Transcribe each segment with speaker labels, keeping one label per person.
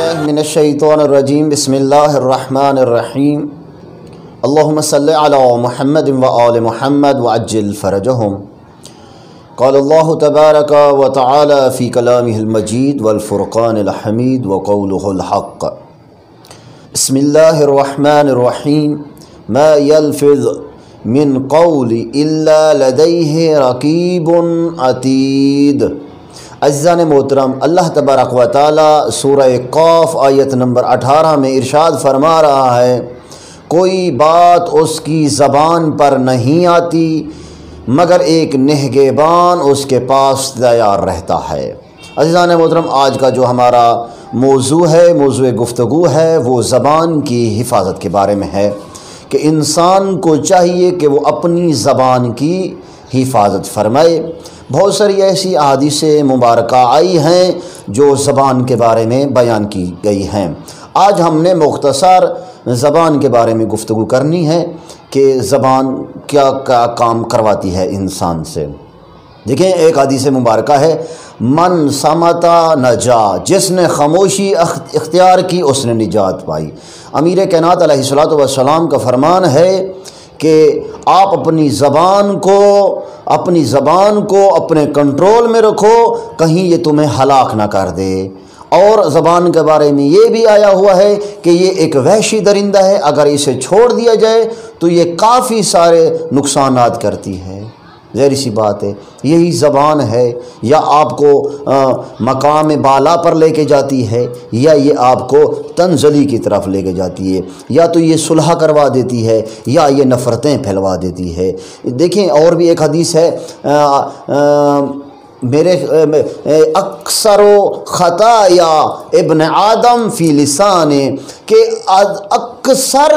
Speaker 1: बिल्लाहि मिनश्शैतानिर्रजीम बिस्मिल्लाहिर्रहमानिर्रहीम अल्लाहुम्मा सल्लि अला मुहम्मद व आलि मुहम्मद वअज्जिल फरजहुम क़ाल अल्लाहु तबारक व तआला फ़ी कलामिहिल मजीद वल फ़ुरक़ानिल हमीद व क़ौलुहुल हक़्क़ बिस्मिल्लाहिर्रहमानिर्रहीम मा यल्फ़िज़ु मिन क़ौलि इल्ला लदैहि रक़ीबुन अतीद। अज़ीज़ान मोहतरम, अल्लाह तबारक व तआला सूरह क़ाफ़ आयत नंबर 18 में इरशाद फरमा रहा है, कोई बात उसकी ज़बान पर नहीं आती मगर एक निगहबान उसके पास तैयार रहता है। अज़ीज़ान मोहतरम, आज का जो हमारा मौजू है, मौजू गुफ्तगू है, वो ज़बान की हिफाजत के बारे में है कि इंसान को चाहिए कि वो अपनी ज़बान की हिफाजत फरमाए। बहुत सारी ऐसी अहादीस मुबारका आई हैं जो ज़बान के बारे में बयान की गई हैं। आज हमने मुख्तसर ज़बान के बारे में गुफ्तगू करनी है कि ज़बान क्या क्या काम करवाती है इंसान से। देखें, एक हदीस मुबारका है, मन समता नजा, जिसने खामोशी इख्तियार की उसने निजात पाई। अमीर कायनात अलैहिस्सलातु वस्सलाम का फरमान है कि आप अपनी ज़बान को अपने कंट्रोल में रखो, कहीं ये तुम्हें हलाक ना कर दे। और ज़बान के बारे में ये भी आया हुआ है कि ये एक वहशी दरिंदा है, अगर इसे छोड़ दिया जाए तो ये काफ़ी सारे नुकसानात करती है। ज़ाहिर सी बात है, यही ज़बान है या आपको मकाम बाला पर लेके जाती है, या ये आपको तंज़ली की तरफ लेके जाती है, या तो ये सुलह करवा देती है या ये नफ़रतें फैलवा देती है। देखें, और भी एक हदीस है, मेरे अक्सरो ख़ताया इब्न आदम फ़ी लिसाने, के अक्सर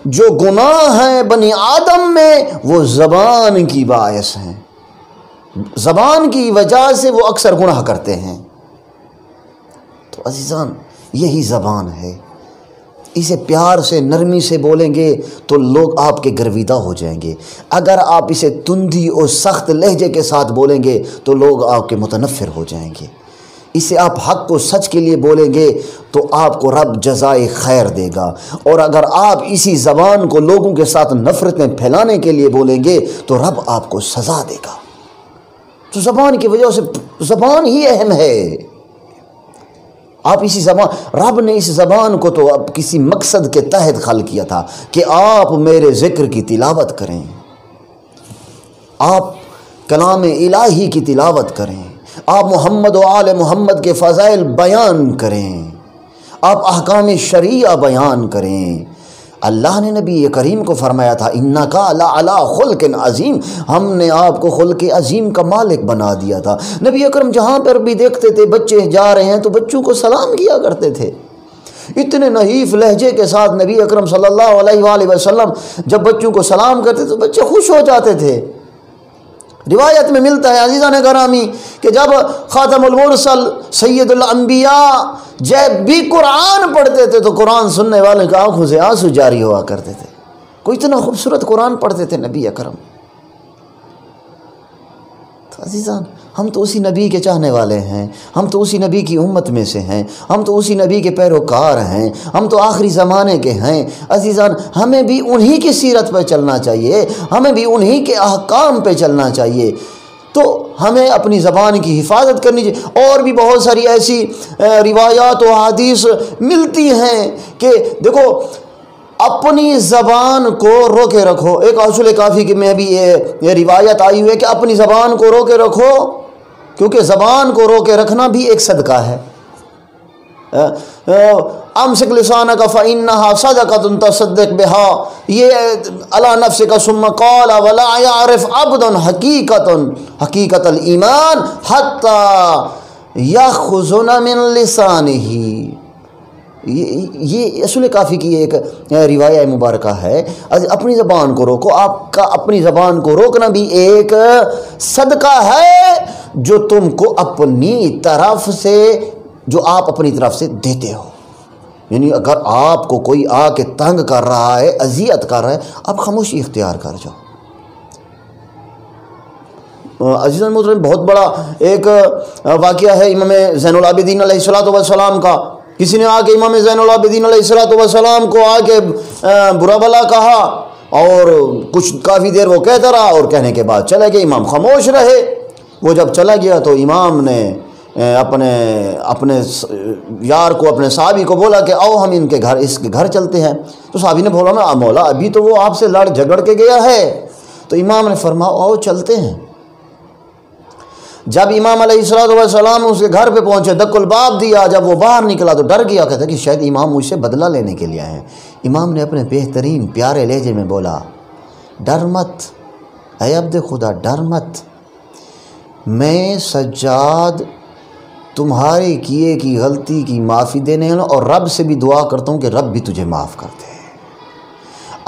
Speaker 1: जो गुनाह हैं बनी आदम में वो ज़बान की बायस हैं, ज़बान की वजह से वो अक्सर गुनाह करते हैं। तो अज़ीज़ान, यही ज़बान है, इसे प्यार से नरमी से बोलेंगे तो लोग आपके गर्विदा हो जाएंगे। अगर आप इसे तुंदी और सख्त लहजे के साथ बोलेंगे तो लोग आपके मुतनफ़िर हो जाएंगे। इसे आप हक़ को सच के लिए बोलेंगे तो आपको रब जज़ाए खैर देगा। और अगर आप इसी ज़बान को लोगों के साथ नफ़रतें फैलाने के लिए बोलेंगे तो रब आपको सज़ा देगा। तो ज़बान की वजह से, ज़बान ही अहम है। आप इसी ज़बान, रब ने इस ज़बान को तो अब किसी मकसद के तहत खल किया था कि आप मेरे ज़िक्र की तिलावत करें, आप कलाम इलाही की तिलावत करें, आप मोहम्मद व आले मोहम्मद के फ़ज़ाइल बयान करें, आप अहकाम शरीया बयान करें। अल्लाह ने नबी करीम को फरमाया था, इन्नका अला खुल्किन अज़ीम, हमने आपको खुल्क अज़ीम का मालिक बना दिया था। नबी अकरम जहाँ पर भी देखते थे बच्चे जा रहे हैं तो बच्चों को सलाम किया करते थे। इतने नहीफ लहजे के साथ नबी अकरम सल्लल्लाहु अलैहि वसल्लम जब बच्चों को सलाम करते तो बच्चे खुश हो जाते थे। रिवायत में मिलता है अज़ीज़ान गरामी कि जब ख़ातमुल मुरसल सैयदुल अंबिया जब भी कुरान पढ़ते थे तो कुरान सुनने वाले की आंखों से आंसू जारी हुआ करते थे। कोई इतना खूबसूरत कुरान पढ़ते थे नबी अकरम। तो अज़ीज़ान, हम तो उसी नबी के चाहने वाले हैं, हम तो उसी नबी की उम्मत में से हैं, हम तो उसी नबी के पैरोकार हैं, हम तो आखिरी ज़माने के हैं। अज़ीज़ान, हमें भी उन्हीं की सीरत पर चलना चाहिए, हमें भी उन्हीं के अहकाम पे चलना चाहिए। तो हमें अपनी ज़बान की हिफाजत करनी चाहिए। और भी बहुत सारी ऐसी रिवायात व हदीस मिलती हैं कि देखो, अपनी ज़बान को रोके रखो। एक असूल काफ़ी कि में भी ये रिवायत आई हुई है कि अपनी ज़बान को रोके रखो, क्योंकि ज़बान को रोके रखना भी एक सदका है। अमसिक लिसानक फ़इन्नहा सदक़तुन तसद्दक़ बिहा, ये अला नफ्सिका सुम्मा क़ाल वला यअरिफ़ अब्दुन हक़ीक़तल ईमान हत्ता यख़ुज़ुन मिन लिसानिही। ये असूल काफ़ी की एक रिवाया मुबारका है। अपनी ज़बान को रोको। आपका अपनी ज़बान को रोकना भी एक सदका है जो तुमको अपनी तरफ से, जो आप अपनी तरफ से देते हो। यानी अगर आपको कोई आके तंग कर रहा है, अजियत कर रहा है, आप खामोशी इख्तियार कर जाओ। अज़ीज़ मोहतरम, बहुत बड़ा एक वाक़या है इमाम ज़ैनुल आबिदीन अलैहिस्सलातु वस्सलाम का کسی نے آ کے امام زین العابدین علیہ السلام کو آ کے برا بھلا کہا اور کچھ کافی دیر وہ کہتا رہا اور کہنے کے بعد چلا گیا، امام خاموش رہے۔ وہ جب چلا گیا تو امام نے اپنے یار کو، اپنے صحابی کو بولا کہ آؤ ہم اس کے گھر چلتے ہیں۔ تو صحابی نے بولا میں مولا ابھی تو وہ آپ سے لڑ جھگڑ کے گیا ہے۔ تو امام نے فرمایا آؤ چلتے ہیں۔ جب امام علیہ السلام اس کے گھر پہ پہنچے، دق الباب دیا، جب وہ باہر نکلا تو ڈر گیا، کہتا کہ شاید امام مجھ سے بدلہ لینے کے لیے آئے ہیں۔ امام نے اپنے بہترین پیارے لہجے میں بولا ڈر مت اے عبد خدا، ڈر مت، میں سجاد تمہارے کیے کی غلطی کی معافی دینے اور رب سے بھی دعا کرتا ہوں کہ رب بھی تجھے معاف کر دے۔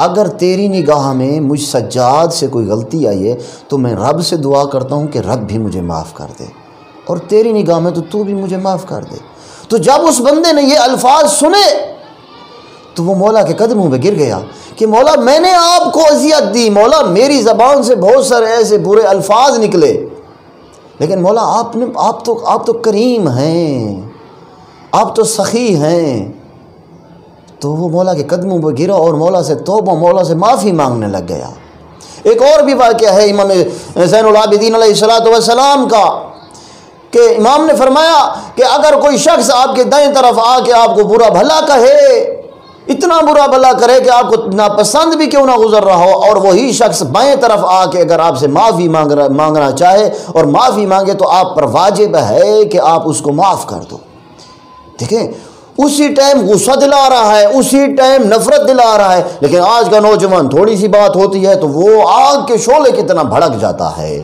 Speaker 1: اگر تیری نگاہ میں مجھ سجاد سے کوئی غلطی آئی ہے تو میں رب سے دعا کرتا ہوں کہ رب بھی مجھے معاف کر دے، اور تیری نگاہ میں تو بھی مجھے معاف کر دے۔ تو جب اس بندے نے یہ الفاظ سنے تو وہ مولا کے قدموں پہ گر گیا کہ مولا میں نے آپ کو اذیت دی، مولا میری زبان سے بہت سارے ایسے برے الفاظ نکلے، لیکن مولا آپ تو کریم ہیں، آپ تو سخی ہیں۔ تو وہ مولا کے قدموں پہ گرا اور مولا سے توبہ، مولا سے معافی مانگنے لگ گیا۔ ایک اور بھی واقعہ ہے امام زین العابدین علیہ السلام کا کہ امام نے فرمایا کہ اگر کوئی شخص آپ کے دائیں طرف آ کے آپ کو برا بھلا کہے، اتنا برا بھلا کرے کہ آپ کو ناپسند بھی کیوں نہ گزر رہا ہو، اور وہی شخص بائیں طرف آ کے اگر آپ سے معافی مانگنا چاہے اور معافی مانگے تو آپ پر واجب ہے کہ آپ اس کو معاف کر دو۔ دیکھیں اسی ٹائم غصہ دلا رہا ہے، اسی ٹائم نفرت دلا رہا ہے، لیکن آج کا نوجوان تھوڑی سی بات ہوتی ہے تو وہ آگ کے شعلے کی طرح بھڑک جاتا ہے۔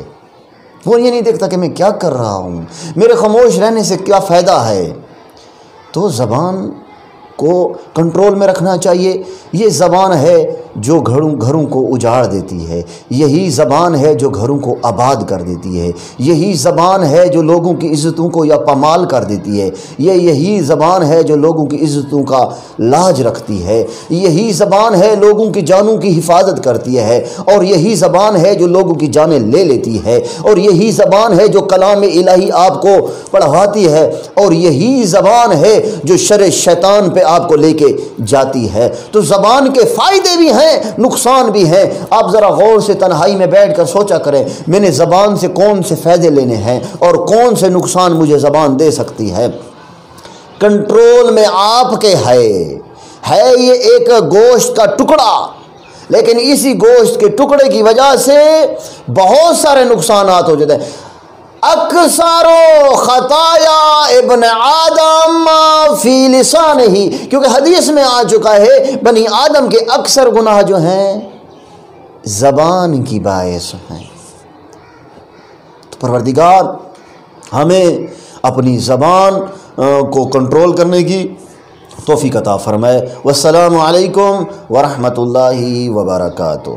Speaker 1: وہ یہ نہیں دیکھتا کہ میں کیا کر رہا ہوں، میرے خاموش رہنے سے کیا فائدہ ہے۔ تو زبان کو کنٹرول میں رکھنا چاہیے۔ یہ زبان ہے جو گھروں کو اجاڑ دیتی ہے، یہی زبان ہے جو گھروں کو آباد کر دیتی ہے، یہی زبان ہے جو لوگوں کی عزتوں کو یا پامال کر دیتی ہے، یہی زبان ہے جو لوگوں کی عزتوں کا لاج رکھتی ہے، یہی زبان ہے لوگوں کی جانوں کی حفاظت کرتی ہے، اور یہی زبان ہے جو لوگوں کی جانیں لے لیتی ہے، اور یہی زبان ہے جو کلام الہی آپ کو پڑھاتی ہے، اور یہی زبان ہے جو شر شیطان پہ آپ کو لے کے جاتی ہے۔ تو زبان کے فائدے بھی ہیں، نقصان بھی ہیں۔ آپ ذرا غور سے تنہائی میں بیٹھ کر سوچا کریں میں نے زبان سے کون سے فائدے لینے ہیں اور کون سے نقصان مجھے زبان دے سکتی ہے۔ کنٹرول میں آپ کے ہے یہ ایک گوشت کا ٹکڑا، لیکن اسی گوشت کے ٹکڑے کی وجہ سے بہت سارے نقصانات ہو جاتے ہیں۔ اکثر خطایا ابن آدم فی لسانہ، کیونکہ حدیث میں آ چکا ہے بنی آدم کے اکثر گناہ جو ہیں زبان کی باعث ہیں۔ تو پروردگار ہمیں اپنی زبان کو کنٹرول کرنے کی توفیق عطا فرمائے۔ والسلام علیکم ورحمۃ اللہ وبرکاتہ۔